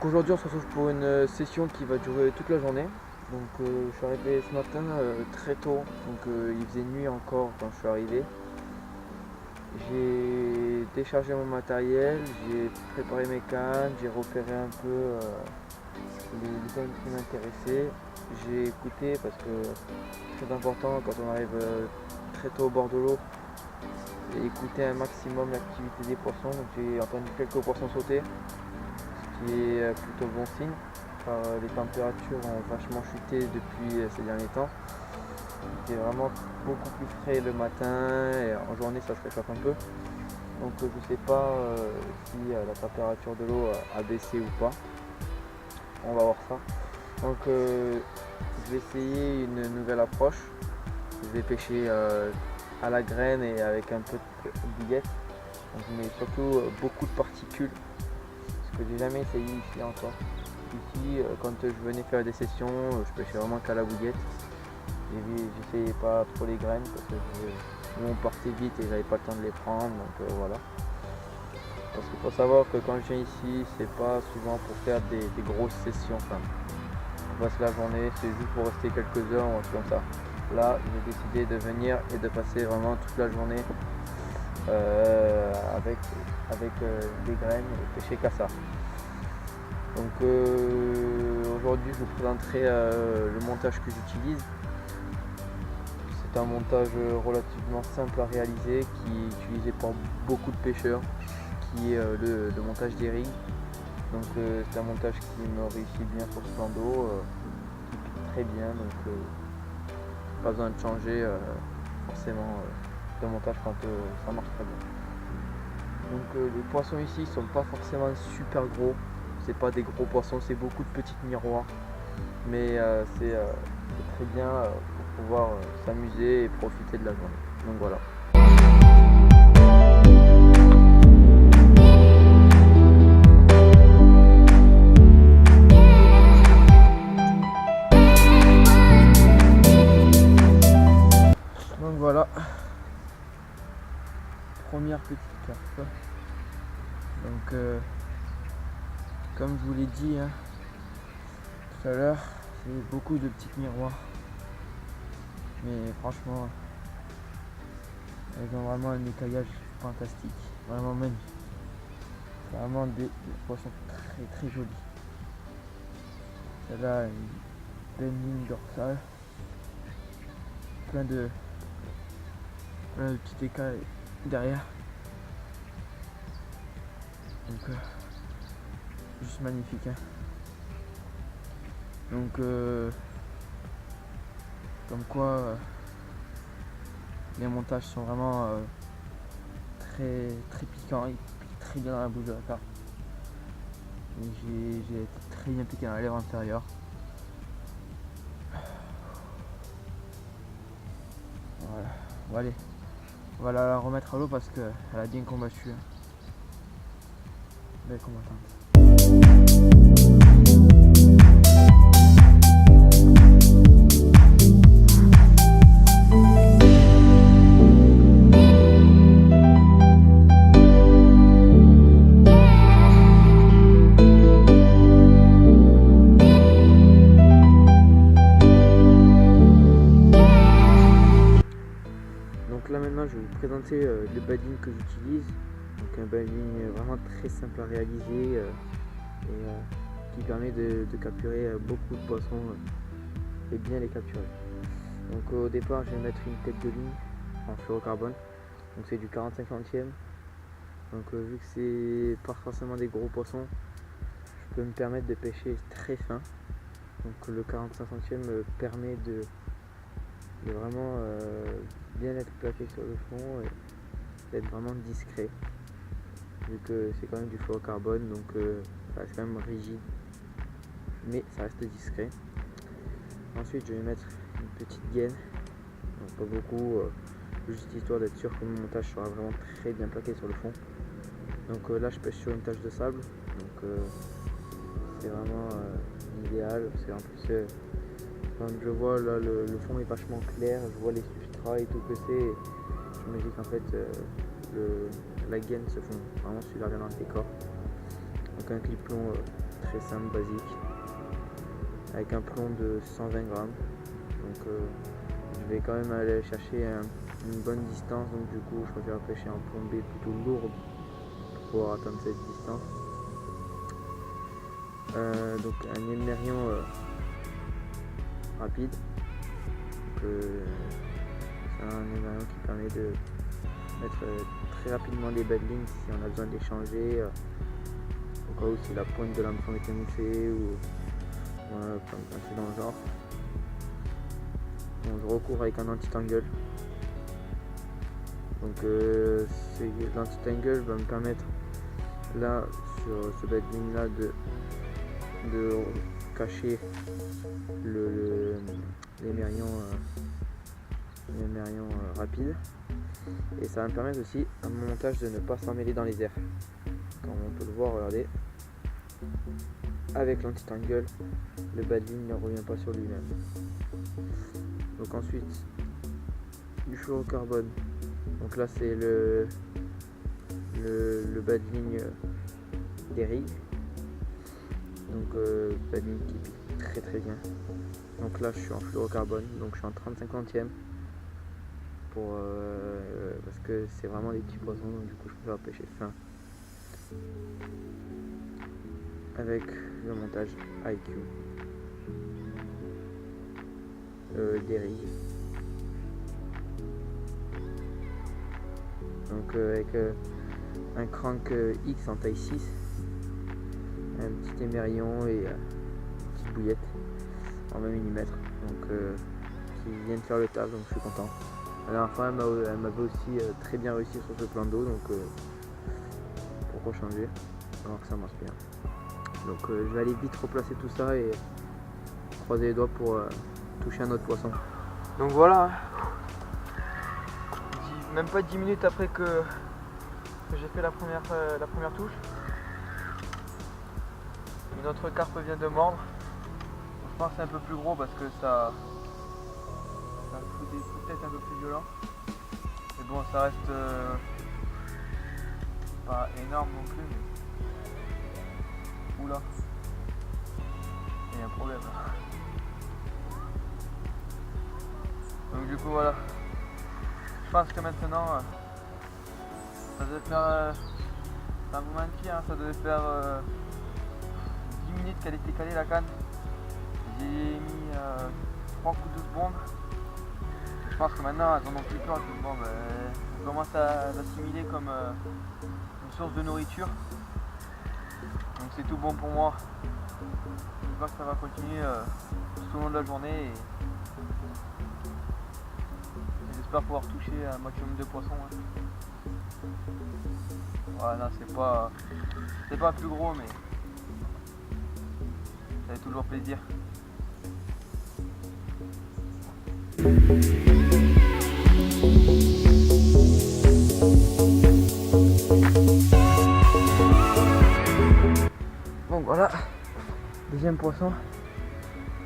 Donc aujourd'hui on se retrouve pour une session qui va durer toute la journée. Donc je suis arrivé ce matin très tôt, donc il faisait nuit encore quand je suis arrivé. J'ai déchargé mon matériel, j'ai préparé mes cannes, j'ai repéré un peu les zones qui m'intéressaient. J'ai écouté parce que c'est très important quand on arrive très tôt au bord de l'eau, et écouter un maximum l'activité des poissons. Donc j'ai entendu quelques poissons sauter, ce qui est plutôt bon signe, car les températures ont vachement chuté depuis ces derniers temps. Il fait vraiment beaucoup plus frais le matin et en journée ça se réchauffe un peu. Donc je ne sais pas si la température de l'eau a baissé ou pas. On va voir ça. Donc je vais essayer une nouvelle approche. Je vais pêcher à la graine et avec un peu de bouillette. Donc je mets surtout beaucoup de particules, ce que j'ai jamais essayé ici encore. Ici quand je venais faire des sessions, je pêchais vraiment qu'à la bouillette. J'essayais pas trop les graines parce que on partait vite et j'avais pas le temps de les prendre, donc voilà. Parce qu'il faut savoir que quand je viens ici, c'est pas souvent pour faire des grosses sessions. Enfin, on passe la journée, c'est juste pour rester quelques heures ou un truc comme ça. Là, j'ai décidé de venir et de passer vraiment toute la journée avec des graines et pêcher qu'à ça. Donc aujourd'hui, je vous présenterai le montage que j'utilise. C'est un montage relativement simple à réaliser qui est utilisé par beaucoup de pêcheurs, qui est le montage des rigs. Donc c'est un montage qui me réussit bien sur ce plan d'eau, qui pique très bien, donc pas besoin de changer forcément de montage quand ça marche très bien. Donc les poissons ici sont pas forcément super gros, c'est pas des gros poissons, c'est beaucoup de petites miroirs, mais c'est très bien pour pouvoir s'amuser et profiter de la journée. Donc voilà. Donc voilà, première petite carte. Donc comme je vous l'ai dit tout à l'heure, c'est beaucoup de petits miroirs, mais franchement elles ont vraiment un écaillage fantastique, vraiment magnifique. C'est vraiment des poissons très jolis. Celle-là a une belle ligne dorsale, plein de petits écailles derrière. Donc juste magnifique. Donc comme quoi les montages sont vraiment très piquants, ils piquent très bien dans la bouche de la carte. J'ai été très bien piqué dans la lèvre inférieure. Voilà, bon, allez, on va la remettre à l'eau parce qu'elle a bien combattu. Belle combattante. Donc là maintenant je vais vous présenter le badding que j'utilise. Donc un badding vraiment très simple à réaliser et qui permet de capturer beaucoup de poissons et bien les capturer. Donc au départ je vais mettre une tête de ligne en fluorocarbone. Donc c'est du 45 centièmes. Donc vu que c'est pas forcément des gros poissons, je peux me permettre de pêcher très fin. Donc le 45 centièmes me permet de vraiment bien être plaqué sur le fond et d'être vraiment discret, vu que c'est quand même du fluorocarbone, donc ça reste quand même rigide mais ça reste discret. Ensuite je vais mettre une petite gaine, donc pas beaucoup, juste histoire d'être sûr que mon montage sera vraiment très bien plaqué sur le fond. Donc là je pêche sur une tache de sable, donc c'est vraiment idéal parce qu'en plus quand je vois là le fond est vachement clair, je vois les substrats et tout que c'est, je me dis qu'en fait la gaine se fond vraiment super bien dans le décor. Donc un clip long pêcher simple, basique, avec un plomb de 120 grammes. Donc je vais quand même aller chercher une bonne distance, donc du coup je préfère pêcher en plombée plutôt lourde pour pouvoir atteindre cette distance. Donc un émerion rapide. C'est un émerion qui permet de mettre très rapidement les bad lignes si on a besoin de les changer, au cas où si la pointe de l'hameçon était moussée ou un truc dans le genre. Donc je recours avec un anti-tangle. Donc l'anti-tangle va me permettre là sur ce bad line là de cacher l'émerion rapide, et ça va me permettre aussi à mon montage de ne pas s'emmêler dans les airs. Comme on peut le voir, regardez, avec l'anti-tangle le bad line ne revient pas sur lui-même. Donc ensuite du fluorocarbone, donc là c'est le bad line des rigs, donc bad line qui pique très très bien. Donc là je suis en fluorocarbone, donc je suis en 30-50e parce que c'est vraiment des petits poissons, donc du coup je préfère pêcher fin avec le montage IQ des rigs. Donc avec un crank X en taille 6, un petit émerion et une petite bouillette en 20 mm, donc qui vient de faire le taf, donc je suis content. La dernière fois elle m'avait aussi très bien réussi sur ce plan d'eau, donc pourquoi changer alors que ça marche bien. Donc je vais aller vite replacer tout ça et croiser les doigts pour toucher un autre poisson. Donc voilà, même pas 10 minutes après que j'ai fait la première touche, une autre carpe vient de mordre. Je pense que c'est un peu plus gros parce que ça fout des coups de tête un peu plus violents. Mais bon, ça reste pas énorme non plus. Mais... Oula, il y a un problème. Donc du coup voilà, je pense que maintenant ça devait faire, sans vous mentir, hein, ça devait faire 10 minutes qu'elle était calée la canne. J'ai mis 3 coups de bombe. Je pense que maintenant elles en ont plus peur. Bon, elles commencent à l'assimiler comme une source de nourriture. Donc c'est tout bon pour moi. J'espère que ça va continuer tout au long de la journée. Et j'espère pouvoir toucher un maximum de poissons. Hein. Voilà, c'est pas plus gros, mais ça fait toujours plaisir. Donc voilà, deuxième poisson.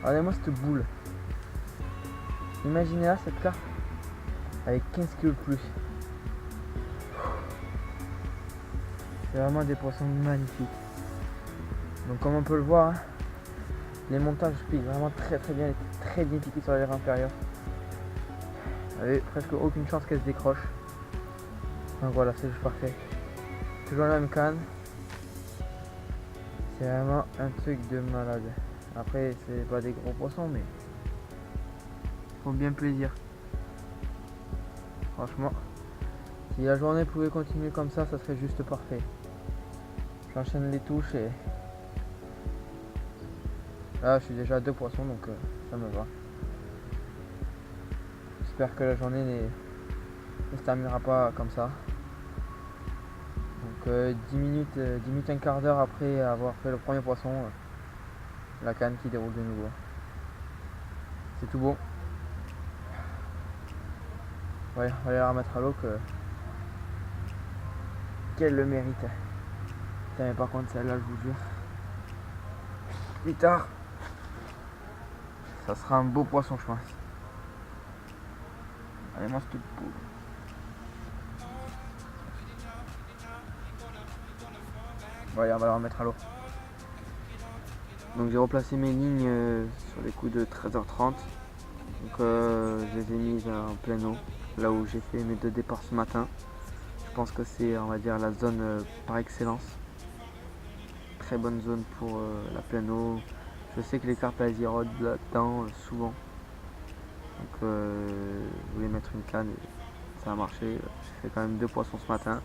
Regardez-moi cette boule. Imaginez là cette carpe avec 15 kg de plus. C'est vraiment des poissons magnifiques. Donc comme on peut le voir, hein, les montages piquent vraiment très bien, très bien piqués sur l'air inférieur. Il n'y avait presque aucune chance qu'elle se décroche. Donc voilà, c'est juste parfait. Toujours la même canne. C'est vraiment un truc de malade. Après, c'est pas des gros poissons, mais ils font bien plaisir. Franchement, si la journée pouvait continuer comme ça serait juste parfait. J'enchaîne les touches et là je suis déjà à 2 poissons, donc ça me va. J'espère que la journée ne se terminera pas comme ça. Donc 10 minutes, un quart d'heure après avoir fait le premier poisson, la canne qui déroule de nouveau. C'est tout bon. Ouais, on va aller la remettre à l'eau qu'elle le mérite. Putain, mais par contre celle-là, je vous jure, plus tard ça sera un beau poisson, je pense. Allez, moi cette poule. Ouais, on va la remettre à l'eau. Donc j'ai replacé mes lignes sur les coups de 13h30. Donc je les ai mises en pleine eau, là où j'ai fait mes 2 départs ce matin. Je pense que c'est, on va dire, la zone par excellence. Très bonne zone pour la pleine eau. Je sais que les carpes elles y rôdent là-dedans souvent. Donc je voulais mettre une canne et ça a marché. J'ai fait quand même 2 poissons ce matin.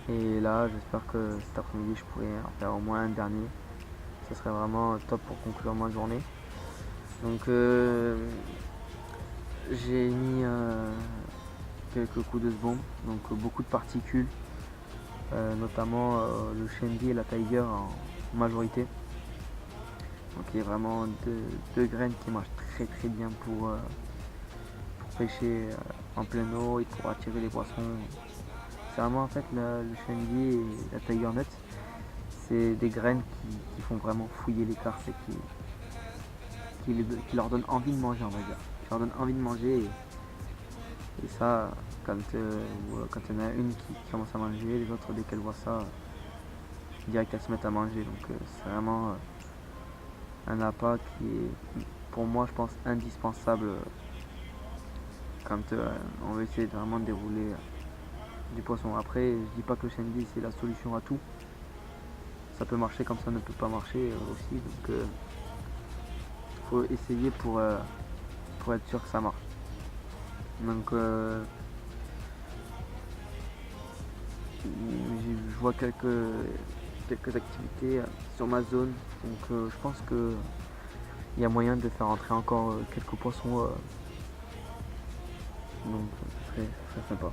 Et là j'espère que cet après-midi je pourrai en faire au moins un dernier. Ce serait vraiment top pour conclure ma journée. Donc j'ai mis quelques coups de bombe, donc beaucoup de particules, notamment le Shendy et la Tiger en majorité. Donc il y a vraiment deux graines qui marchent très bien pour pêcher en pleine eau et pour attirer les poissons. C'est vraiment en fait le Shendy et la Tiger Nut, c'est des graines qui font vraiment fouiller les carpes et qui leur donnent envie de manger, on va dire. Qui leur donnent envie de manger et ça, quand il y en a une qui commence à manger, les autres dès qu'elles voient ça, direct elles se mettent à manger. Donc c'est vraiment un appât qui est pour moi je pense indispensable quand on veut essayer vraiment de dérouler du poisson. Après je dis pas que le Shendy c'est la solution à tout, ça peut marcher comme ça ne peut pas marcher aussi, donc faut essayer pour être sûr que ça marche. Donc je vois quelques activités sur ma zone, donc je pense que il y a moyen de faire entrer encore quelques poissons, donc ce serait sympa.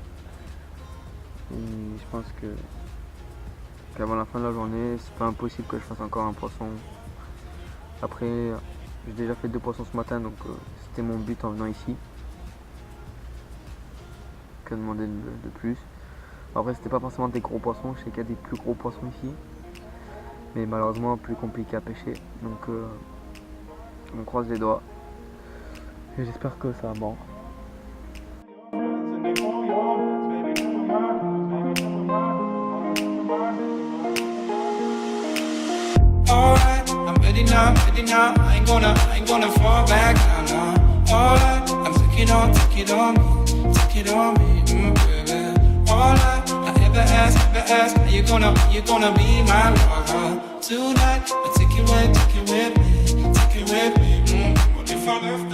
Et je pense qu'avant la fin de la journée c'est pas impossible que je fasse encore un poisson. Après j'ai déjà fait 2 poissons ce matin, donc c'était mon but en venant ici. Que demander de plus. Après c'était pas forcément des gros poissons, je sais qu'il y a des plus gros poissons ici, mais malheureusement plus compliqué à pêcher, donc on croise les doigts et j'espère que ça va mordre. Alright, I'm ready now, I ain't gonna fall back now, no. Alright, I'm taking it on me, baby. Alright, I ever ask, are you gonna be my lover tonight? I take it with me, what if I left